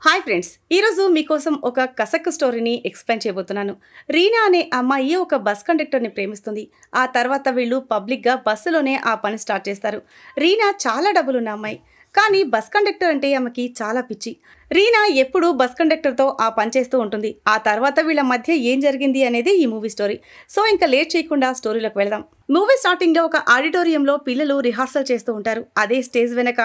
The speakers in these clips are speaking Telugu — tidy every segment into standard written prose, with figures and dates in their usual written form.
హాయ్ ఫ్రెండ్స్, ఈరోజు మీకోసం ఒక కసక్ స్టోరీని ఎక్స్ప్లెయిన్ చేయబోతున్నాను. రీనా అనే అమ్మాయి ఒక బస్ కండక్టర్ని ప్రేమిస్తుంది. ఆ తర్వాత వీళ్ళు పబ్లిక్గా బస్సులోనే ఆ పని స్టార్ట్ చేస్తారు. రీనా చాలా డబ్బులున్న అమ్మాయి, కానీ బస్ కండక్టర్ అంటే ఆమెకి చాలా పిచ్చి. రీనా ఎప్పుడూ బస్ కండక్టర్తో ఆ పని చేస్తూ ఉంటుంది. ఆ తర్వాత వీళ్ళ మధ్య ఏం జరిగింది అనేది ఈ మూవీ స్టోరీ. సో ఇంకా లేట్ చేయకుండా స్టోరీలోకి వెళ్దాం. మూవీ స్టార్టింగ్లో ఒక ఆడిటోరియంలో పిల్లలు రిహార్సల్ చేస్తూ ఉంటారు. అదే స్టేజ్ వెనక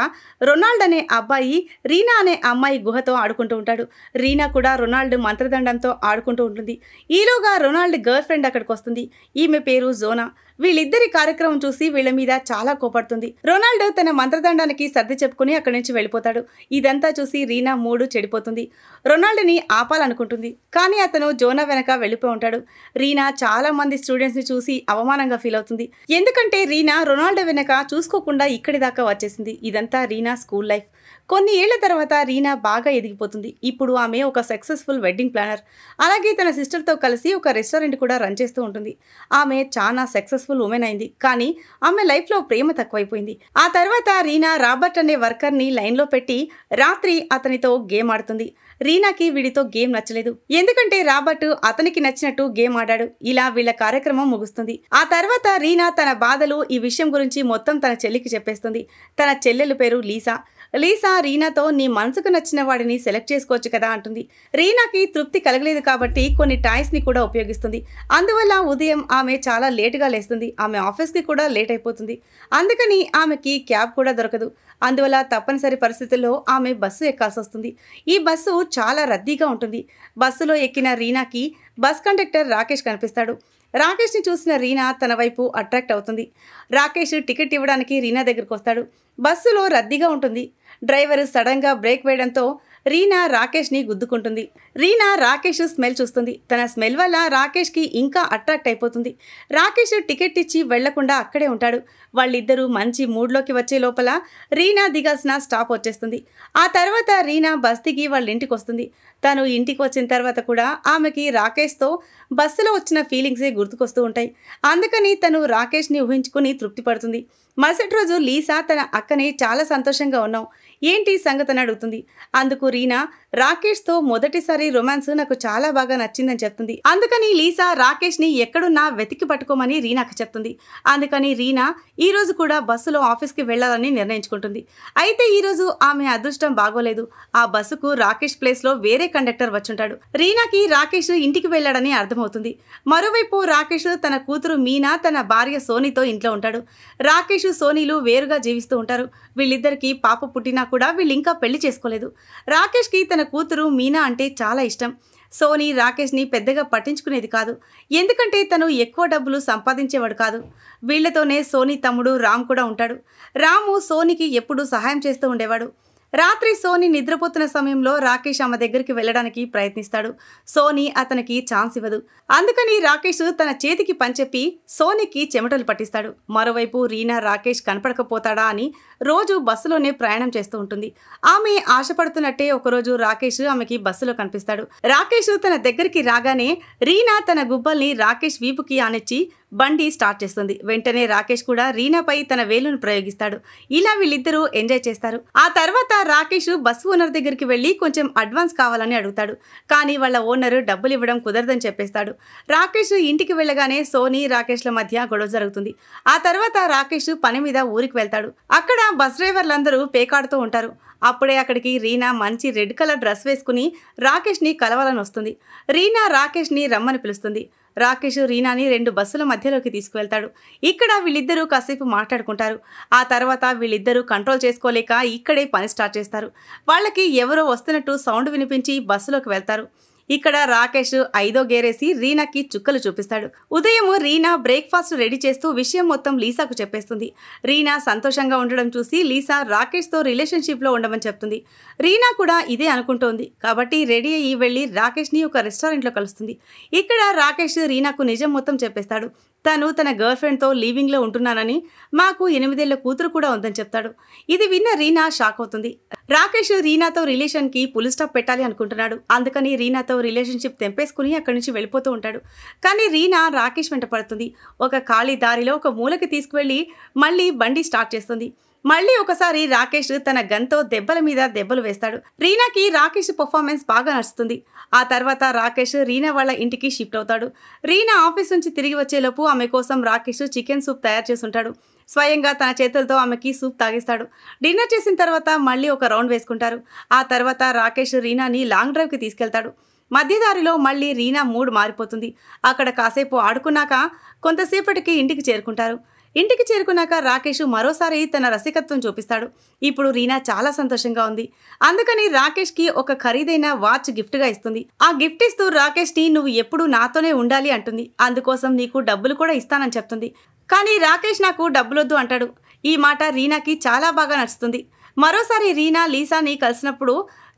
రొనాల్డ్ అనే అబ్బాయి రీనా అనే అమ్మాయి గుహతో ఆడుకుంటూ ఉంటాడు. రీనా కూడా రొనాల్డ్ మంత్రదండంతో ఆడుకుంటూ ఉంటుంది. ఈలోగా రొనాల్డ్ గర్ల్ ఫ్రెండ్ అక్కడికి వస్తుంది. ఈమె పేరు జోనా. వీళ్ళిద్దరి కార్యక్రమం చూసి వీళ్ళ మీద చాలా కోపడుతుంది. రొనాల్డ్ తన మంత్రదండానికి సర్ది చెప్పుకుని అక్కడి నుంచి వెళ్ళిపోతాడు. ఇదంతా చూసి రీనా మూడు చెడిపోతుంది. రొనాల్డ్ని ఆపాలనుకుంటుంది, కానీ అతను జోనా వెనక వెళ్ళిపోయి ఉంటాడు. రీనా చాలా మంది స్టూడెంట్స్ని చూసి అవమానంగా ఫీల్ అవుతుంది. ఎందుకంటే రీనా రొనాల్డ్ వెనక చూసుకోకుండా ఇక్కడి దాకా వచ్చేసింది. ఇదంతా రీనా స్కూల్ లైఫ్. కొన్ని ఏళ్ల తర్వాత రీనా బాగా ఎదిగిపోతుంది. ఇప్పుడు ఆమె ఒక సక్సెస్ఫుల్ వెడ్డింగ్ ప్లానర్. అలాగే తన సిస్టర్తో కలిసి ఒక రెస్టారెంట్ కూడా రన్ చేస్తూ ఉంటుంది. ఆమె చాలా సక్సెస్ఫుల్ ఉమెన్ అయింది, కానీ ఆమె లైఫ్లో ప్రేమ తక్కువైపోయింది. ఆ తర్వాత రీనా రాబర్ట్ అనే వర్కర్ని లైన్లో పెట్టి రాత్రి అతనితో గేమ్ ఆడుతుంది. రీనాకి వీడితో గేమ్ నచ్చలేదు, ఎందుకంటే రాబర్ట్ అతనికి నచ్చినట్టు గేమ్ ఆడాడు. ఇలా వీళ్ళ కార్యక్రమం ముగుస్తుంది. ఆ తర్వాత రీనా తన బాధలు ఈ విషయం గురించి మొత్తం తన చెల్లికి చెప్పేస్తుంది. తన చెల్లెలు పేరు లీసా. లీసా రీనాతో నీ మనసుకు నచ్చిన వాడిని సెలెక్ట్ చేసుకోవచ్చు కదా అంటుంది. రీనాకి తృప్తి కలగలేదు కాబట్టి కొన్ని టాయ్స్ని కూడా ఉపయోగిస్తుంది. అందువల్ల ఉదయం ఆమె చాలా లేటుగా లేస్తుంది. ఆమె ఆఫీస్కి కూడా లేట్ అయిపోతుంది. అందుకని ఆమెకి క్యాబ్ కూడా దొరకదు. అందువల్ల తప్పనిసరి పరిస్థితుల్లో ఆమె బస్సు ఎక్కాల్సి వస్తుంది. ఈ బస్సు చాలా రద్దీగా ఉంటుంది. బస్సులో ఎక్కిన రీనాకి బస్ కండక్టర్ రాకేష్ కనిపిస్తాడు. రాకేష్ని చూసిన రీనా తన వైపు అట్రాక్ట్ అవుతుంది. రాకేష్ టికెట్ ఇవ్వడానికి రీనా దగ్గరకు వస్తాడు. బస్సులో రద్దీగా ఉంటుంది. డ్రైవర్ సడన్గా బ్రేక్ వేయడంతో రీనా రాకేష్ని గుద్దుకుంటుంది. రీనా రాకేష్ స్మెల్ చూస్తుంది. తన స్మెల్ వల్ల రాకేష్కి ఇంకా అట్రాక్ట్ అయిపోతుంది. రాకేష్ టికెట్ ఇచ్చి వెళ్లకుండా అక్కడే ఉంటాడు. వాళ్ళిద్దరూ మంచి మూడ్లోకి వచ్చే లోపల రీనా దిగాల్సిన స్టాప్ వచ్చేస్తుంది. ఆ తర్వాత రీనా బస్ దిగి వాళ్ళ ఇంటికి వస్తుంది. తను ఇంటికి వచ్చిన తర్వాత కూడా ఆమెకి రాకేష్తో బస్సులో వచ్చిన ఫీలింగ్సే గుర్తుకొస్తూ ఉంటాయి. అందుకని తను రాకేష్ని ఊహించుకుని తృప్తి పడుతుంది. మరుసటి రోజు లీసా తన అక్కని చాలా సంతోషంగా ఉన్నావు, ఏంటి సంగతి అని అడుగుతుంది. అందుకు రీనా రాకేష్తో మొదటిసారి రొమాన్స్ నాకు చాలా బాగా నచ్చిందని చెప్తుంది. అందుకని లీసా రాకేష్ని ఎక్కడున్నా వెతికి పట్టుకోమని రీనాకు చెప్తుంది. అందుకని రీనా ఈ రోజు కూడా బస్సులో ఆఫీస్కి వెళ్లాలని నిర్ణయించుకుంటుంది. అయితే ఈరోజు ఆమె అదృష్టం బాగోలేదు. ఆ బస్సుకు రాకేష్ ప్లేస్లో వేరే కండక్టర్ వచ్చుంటాడు. రీనాకి రాకేష్ ఇంటికి వెళ్లాడని అర్థమవుతుంది. మరోవైపు రాకేష్ తన కూతురు మీనా తన భార్య సోనీతో ఇంట్లో ఉంటాడు. రాకేష్ సోనీలు వేరుగా జీవిస్తూ ఉంటారు. వీళ్ళిద్దరికి పాప పుట్టినా కూడా వీళ్ళు ఇంకా పెళ్లి చేసుకోలేదు. రాకేష్కి తన కూతురు మీనా అంటే చాలా ఇష్టం. సోనీ రాకేష్ని పెద్దగా పట్టించుకునేది కాదు, ఎందుకంటే తను ఎక్కువ డబ్బులు సంపాదించేవాడు కాదు. వీళ్లతోనే సోనీ తమ్ముడు రామ్ కూడా ఉంటాడు. రాము సోనీకి ఎప్పుడూ సహాయం చేస్తూ ఉండేవాడు. రాత్రి సోనీ నిద్రపోతున్న సమయంలో రాకేష్ ఆమె దగ్గరికి వెళ్ళడానికి ప్రయత్నిస్తాడు. సోనీ అతనికి ఛాన్స్ ఇవ్వదు. అందుకని రాకేష్ తన చేతికి పంచెప్పి సోనీకి చెమటలు పట్టిస్తాడు. మరోవైపు రీనా రాకేష్ కనపడకపోతాడా అని రోజు బస్సులోనే ప్రయాణం చేస్తూ ఉంటుంది. ఆమె ఆశపడుతున్నట్టే ఒకరోజు రాకేష్ ఆమెకి బస్సులో కనిపిస్తాడు. రాకేష్ తన దగ్గరికి రాగానే రీనా తన గుబ్బల్ని రాకేష్ వీపుకి ఆనిచ్చి బండి స్టార్ట్ చేస్తుంది. వెంటనే రాకేష్ కూడా రీనాపై తన వేలును ప్రయోగిస్తాడు. ఇలా వీళ్ళిద్దరూ ఎంజాయ్ చేస్తారు. ఆ తర్వాత రాకేష్ బస్సు ఓనర్ దగ్గరికి వెళ్ళి కొంచెం అడ్వాన్స్ కావాలని అడుగుతాడు. కానీ వాళ్ళ ఓనర్ డబ్బులు ఇవ్వడం కుదరదని చెప్పేస్తాడు. రాకేష్ ఇంటికి వెళ్ళగానే సోనీ రాకేష్ల మధ్య గొడవ జరుగుతుంది. ఆ తర్వాత రాకేష్ పని మీద ఊరికి వెళ్తాడు. అక్కడ బస్ డ్రైవర్లందరూ పేకాడుతూ ఉంటారు. అప్పుడే అక్కడికి రీనా మంచి రెడ్ కలర్ డ్రెస్ వేసుకుని రాకేష్ని కలవాలని వస్తుంది. రీనా రాకేష్ని రమ్మని పిలుస్తుంది. రాకేష్ రీనాని 2 బస్సుల మధ్యలోకి తీసుకువెళ్తాడు. ఇక్కడ వీళ్ళిద్దరూ కాసేపు మాట్లాడుకుంటారు. ఆ తర్వాత వీళ్ళిద్దరూ కంట్రోల్ చేసుకోలేక ఇక్కడే పని స్టార్ట్ చేస్తారు. వాళ్ళకి ఎవరో వస్తున్నట్టు సౌండ్ వినిపించి బస్సులోకి వెళ్తారు. ఇక్కడ రాకేష్ 5వ గేరేసి రీనాకి చుక్కలు చూపిస్తాడు. ఉదయం రీనా బ్రేక్ఫాస్ట్ రెడీ చేస్తూ విషయం మొత్తం లీసాకు చెప్పేస్తుంది. రీనా సంతోషంగా ఉండడం చూసి లీసా రాకేష్తో రిలేషన్షిప్లో ఉండమని చెప్తుంది. రీనా కూడా ఇదే అనుకుంటోంది కాబట్టి రెడీ అయ్యి వెళ్ళి రాకేష్ని ఒక రెస్టారెంట్లో కలుస్తుంది. ఇక్కడ రాకేష్ రీనాకు నిజం మొత్తం చెప్పేస్తాడు. తను తన గర్ల్ ఫ్రెండ్తో లీవింగ్లో ఉంటున్నానని, మాకు 8 ఏళ్ల కూతురు కూడా ఉందని చెప్తాడు. ఇది విన్న రీనా షాక్ అవుతుంది. రాకేష్ రీనాతో రిలేషన్కి పుల్ స్టాప్ పెట్టాలి అనుకుంటున్నాడు. అందుకని రీనాతో రిలేషన్షిప్ తెంపేసుకుని అక్కడి నుంచి వెళ్ళిపోతూ ఉంటాడు. కానీ రీనా రాకేష్ వెంట పడుతుంది. ఒక ఖాళీ దారిలో ఒక మూలకి తీసుకువెళ్ళి మళ్ళీ బండి స్టార్ట్ చేస్తుంది. మళ్ళీ ఒకసారి రాకేష్ తన గన్తో దెబ్బల మీద దెబ్బలు వేస్తాడు. రీనాకి రాకేష్ పర్ఫార్మెన్స్ బాగా నచ్చుతుంది. ఆ తర్వాత రాకేష్ రీనా వాళ్ళ ఇంటికి షిఫ్ట్ అవుతాడు. రీనా ఆఫీస్ నుంచి తిరిగి వచ్చేలోపు ఆమె కోసం రాకేష్ చికెన్ సూప్ తయారు చేసుంటాడు. స్వయంగా తన చేతులతో ఆమెకి సూప్ తాగిస్తాడు. డిన్నర్ చేసిన తర్వాత మళ్ళీ ఒక రౌండ్ వేసుకుంటారు. ఆ తర్వాత రాకేష్ రీనాని లాంగ్ డ్రైవ్కి తీసుకెళ్తాడు. మధ్యదారిలో మళ్ళీ రీనా మూడ్ మారిపోతుంది. అక్కడ కాసేపు ఆడుకున్నాక కొంతసేపటికి ఇంటికి చేరుకుంటారు. ఇంటికి చేరుకున్నాక రాకేష్ మరోసారి తన రసికత్వం చూపిస్తాడు. ఇప్పుడు రీనా చాలా సంతోషంగా ఉంది. అందుకని రాకేష్కి ఒక ఖరీదైన వాచ్ గిఫ్ట్గా ఇస్తుంది. ఆ గిఫ్ట్ ఇస్తూ రాకేష్ని నువ్వు ఎప్పుడు నాతోనే ఉండాలి అంటుంది. అందుకోసం నీకు డబ్బులు కూడా ఇస్తానని చెప్తుంది. కానీ రాకేష్ నాకు డబ్బులొద్దు అంటాడు. ఈ మాట రీనాకి చాలా బాగా నచ్చుతుంది. మరోసారి రీనా లీసాని కలిసినప్పుడు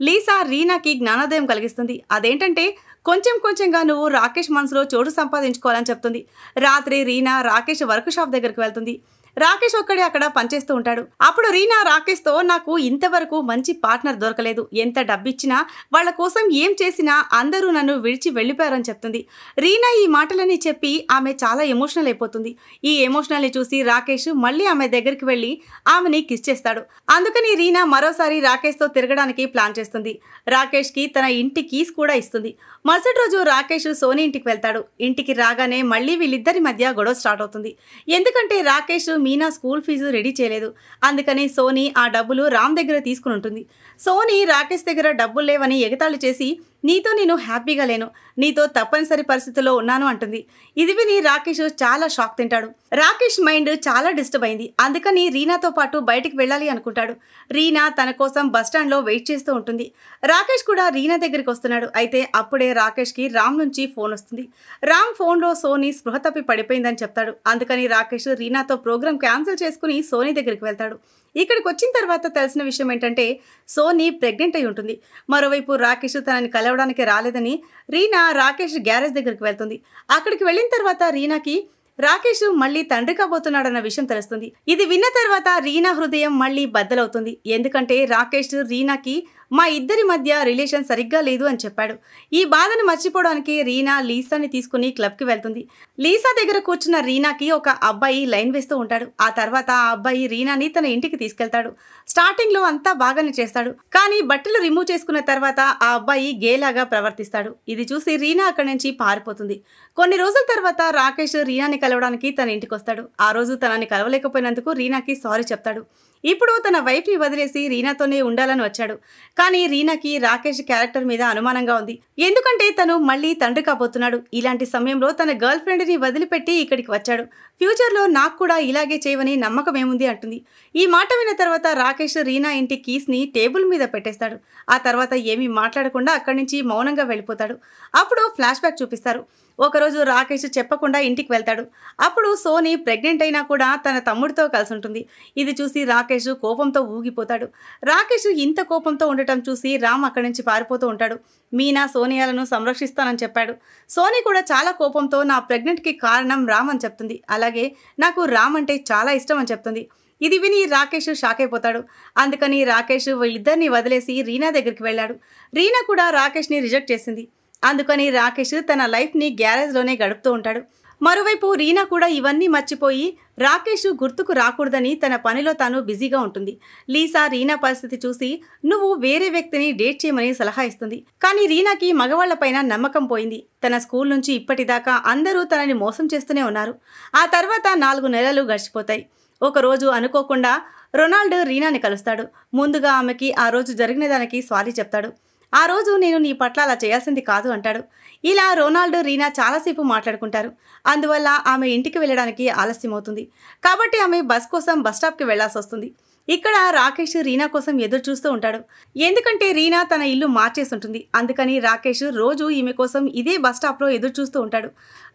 లీసా రీనాకి జ్ఞానోదయం కలిగిస్తుంది. అదేంటంటే కొంచెం కొంచెంగా నువ్వు రాకేష్ మనసులో చోటు సంపాదించుకోవాలని చెప్తుంది. రాత్రి రీనా రాకేష్ వర్క్ షాప్ దగ్గరికి వెళ్తుంది. రాకేష్ ఒక్కడే అక్కడ పనిచేస్తూ ఉంటాడు. అప్పుడు రీనా రాకేష్తో నాకు ఇంతవరకు మంచి పార్ట్నర్ దొరకలేదు. ఎంత డబ్బిచ్చినా వాళ్ళ కోసం ఏం చేసినా అందరూ నన్ను విడిచి వెళ్ళిపోయారని చెప్తుంది. రీనా ఈ మాటలని చెప్పి ఆమె చాలా ఎమోషనల్ అయిపోతుంది. ఈ ఎమోషనల్ని చూసి రాకేష్ మళ్ళీ ఆమె దగ్గరికి వెళ్ళి ఆమెని కిస్ చేస్తాడు. అందుకని రీనా మరోసారి రాకేష్తో తిరగడానికి ప్లాన్ చేస్తుంది. రాకేష్కి తన ఇంటి కీస్ కూడా ఇస్తుంది. మరుసటి రోజు రాకేష్ సోనీ ఇంటికి వెళ్తాడు. ఇంటికి రాగానే మళ్ళీ వీళ్ళిద్దరి మధ్య గొడవ స్టార్ట్ అవుతుంది. ఎందుకంటే Rakesh Meena school fees ready చేయలేదు. అందుకని సోనీ ఆ డబ్బులు రామ్ దగ్గర తీసుకుని ఉంటుంది. సోనీ రాకేష్ దగ్గర డబ్బులు లేవని ఎగతాళి చేసి నీతో నేను హ్యాపీగా లేను, నీతో తప్పనిసరి పరిస్థితిలో ఉన్నాను అంటుంది. ఇది విని రాకేష్ చాలా షాక్ తింటాడు. రాకేష్ మైండ్ చాలా డిస్టర్బ్ అయింది. అందుకని రీనాతో పాటు బయటికి వెళ్ళాలి అనుకుంటాడు. రీనా తన కోసం బస్టాండ్లో వెయిట్ చేస్తూ ఉంటుంది. రాకేష్ కూడా రీనా దగ్గరికి వస్తున్నాడు. అయితే అప్పుడే రాకేష్కి రామ్ నుంచి ఫోన్ వస్తుంది. రామ్ ఫోన్లో సోనీ స్పృహ తప్పి పడిపోయిందని చెప్తాడు. అందుకని రాకేష్ రీనాతో ప్రోగ్రామ్ క్యాన్సిల్ చేసుకుని సోనీ దగ్గరికి వెళ్తాడు. ఇక్కడికి వచ్చిన తర్వాత తెలిసిన విషయం ఏంటంటే సోనీ ప్రెగ్నెంట్ అయి ఉంటుంది. మరోవైపు రాకేష్ తనని కలవడానికి రాలేదని రీనా రాకేష్ గ్యారేజ్ దగ్గరికి వెళ్తుంది. అక్కడికి వెళ్ళిన తర్వాత రీనాకి రాకేష్ మళ్ళీ తండ్రి కాబోతున్నాడన్న విషయం తెలుస్తుంది. ఇది విన్న తర్వాత రీనా హృదయం మళ్ళీ బద్దలవుతుంది. ఎందుకంటే రాకేష్ రీనాకి మా ఇద్దరి మధ్య రిలేషన్ సరిగ్గా లేదు అని చెప్పాడు. ఈ బాధను మర్చిపోవడానికి రీనా లీసాని తీసుకుని క్లబ్కి వెళ్తుంది. లీసా దగ్గర కూర్చున్న రీనాకి ఒక అబ్బాయి లైన్ వేస్తూ ఉంటాడు. ఆ తర్వాత ఆ అబ్బాయి రీనాని తన ఇంటికి తీసుకెళ్తాడు. స్టార్టింగ్లో అంతా బాగానే చేస్తాడు. కానీ బట్టలు రిమూవ్ చేసుకున్న తర్వాత ఆ అబ్బాయి గేలాగా ప్రవర్తిస్తాడు. ఇది చూసి రీనా అక్కడి నుంచి పారిపోతుంది. కొన్ని రోజుల తర్వాత రాకేష్ రీనాని కలవడానికి తన ఇంటికి వస్తాడు. ఆ రోజు తనని కలవలేకపోయినందుకు రీనాకి సారీ చెప్తాడు. ఇప్పుడు తన వైఫ్ని వదిలేసి రీనాతోనే ఉండాలని వచ్చాడు. కానీ రీనాకి రాకేష్ క్యారెక్టర్ మీద అనుమానంగా ఉంది. ఎందుకంటే తను మళ్ళీ తండ్రి కాబోతున్నాడు. ఇలాంటి సమయంలో తన గర్ల్ ఫ్రెండ్ని వదిలిపెట్టి ఇక్కడికి వచ్చాడు. ఫ్యూచర్లో నాకు కూడా ఇలాగే చేయవని నమ్మకం ఏముంది అంటుంది. ఈ మాట విన్న తర్వాత రాకేష్ రీనా ఇంటి కీస్ని టేబుల్ మీద పెట్టేస్తాడు. ఆ తర్వాత ఏమీ మాట్లాడకుండా అక్కడి నుంచి మౌనంగా వెళ్ళిపోతాడు. అప్పుడు ఫ్లాష్ బ్యాక్ చూపిస్తారు. ఒకరోజు రాకేష్ చెప్పకుండా ఇంటికి వెళ్తాడు. అప్పుడు సోనీ ప్రెగ్నెంట్ అయినా కూడా తన తమ్ముడితో కలిసి ఉంటుంది. ఇది చూసి రాకేష్ కోపంతో ఊగిపోతాడు. రాకేష్ ఇంత కోపంతో ఉండటం చూసి రామ్ అక్కడి నుంచి పారిపోతూ ఉంటాడు. మీనా సోనియాలను సంరక్షిస్తానని చెప్పాడు. సోనీ కూడా చాలా కోపంతో నా ప్రెగ్నెంట్కి కారణం రామ్ అని చెప్తుంది. అలాగే నాకు రామ్ అంటే చాలా ఇష్టం అని చెప్తుంది. ఇది విని రాకేష్ షాక్ అయిపోతాడు. అందుకని రాకేష్ వీళ్ళిద్దరిని వదిలేసి రీనా దగ్గరికి వెళ్ళాడు. రీనా కూడా రాకేష్ని రిజెక్ట్ చేసింది. అందుకని రాకేష్ తన లైఫ్ని గ్యారేజ్లోనే గడుపుతూ ఉంటాడు. మరోవైపు రీనా కూడా ఇవన్నీ మర్చిపోయి రాకేష్ గుర్తుకు రాకూడదని తన పనిలో తాను బిజీగా ఉంటుంది. లీసా రీనా పరిస్థితి చూసి నువ్వు వేరే వ్యక్తిని డేట్ చేయమని సలహా ఇస్తుంది. కానీ రీనాకి మగవాళ్లపైన నమ్మకం పోయింది. తన స్కూల్ నుంచి ఇప్పటిదాకా అందరూ తనని మోసం చేస్తూనే ఉన్నారు. ఆ తర్వాత 4 నెలలు గడిచిపోతాయి. ఒకరోజు అనుకోకుండా రొనాల్డ్ రీనాని కలుస్తాడు. ముందుగా ఆమెకి ఆ రోజు జరిగిన దానికి సారీ చెప్తాడు. ఆ రోజు నేను నీ పట్ల అలా చేయాల్సింది కాదు అంటాడు. ఇలా రొనాల్డ్ రీనా చాలాసేపు మాట్లాడుకుంటారు. అందువల్ల ఆమె ఇంటికి వెళ్ళడానికి ఆలస్యం అవుతుంది. కాబట్టి ఆమె బస్ కోసం బస్ స్టాప్కి వెళ్లాల్సి వస్తుంది. ఇక్కడ రాకేష్ రీనా కోసం ఎదురు చూస్తూ ఉంటాడు. ఎందుకంటే రీనా తన ఇల్లు మార్చేసి ఉంటుంది. అందుకని రాకేష్ రోజు ఈమె కోసం ఇదే బస్ స్టాప్లో ఎదురు చూస్తూ ఉంటాడు.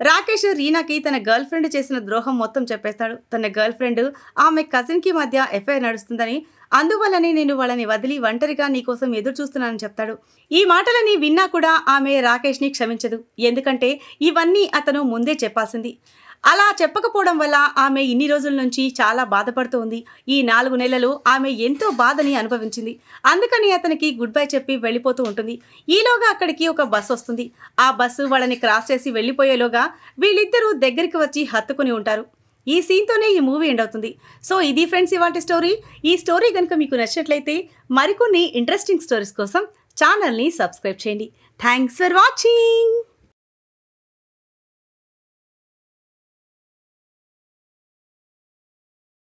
రాకేష్ రీనాకి తన గర్ల్ ఫ్రెండ్ చేసిన ద్రోహం మొత్తం చెప్పేస్తాడు. తన గర్ల్ ఫ్రెండ్ ఆమె కజిన్కి మధ్య ఎఫ్ఐఆర్ నడుస్తుందని, అందువల్లనే నేను వాళ్ళని వదిలి ఒంటరిగా నీకోసం ఎదురు చూస్తున్నానని చెప్తాడు. ఈ మాటలని విన్నా కూడా ఆమె రాకేష్ని క్షమించదు. ఎందుకంటే ఇవన్నీ అతను ముందే చెప్పాల్సింది. అలా చెప్పకపోవడం వల్ల ఆమె ఇన్ని రోజుల నుంచి చాలా బాధపడుతూ ఉంది. ఈ 4 నెలలు ఆమె ఎంతో బాధని అనుభవించింది. అందుకని అతనికి గుడ్ బై చెప్పి వెళ్ళిపోతూ ఉంటుంది. ఈలోగా అక్కడికి ఒక బస్సు వస్తుంది. ఆ బస్సు వాళ్ళని క్రాస్ చేసి వెళ్ళిపోయేలోగా వీళ్ళిద్దరూ దగ్గరికి వచ్చి హత్తుకుని ఉంటారు. ఈ సీన్తోనే ఈ మూవీ ఎండ్ అవుతుంది. సో ఇది ఫ్రెండ్స్ ఇవాల్టి స్టోరీ. ఈ స్టోరీ కనుక మీకు నచ్చినట్లయితే మరికొన్ని ఇంట్రెస్టింగ్ స్టోరీస్ కోసం ఛానల్ని సబ్స్క్రైబ్ చేయండి. Thanks for watching.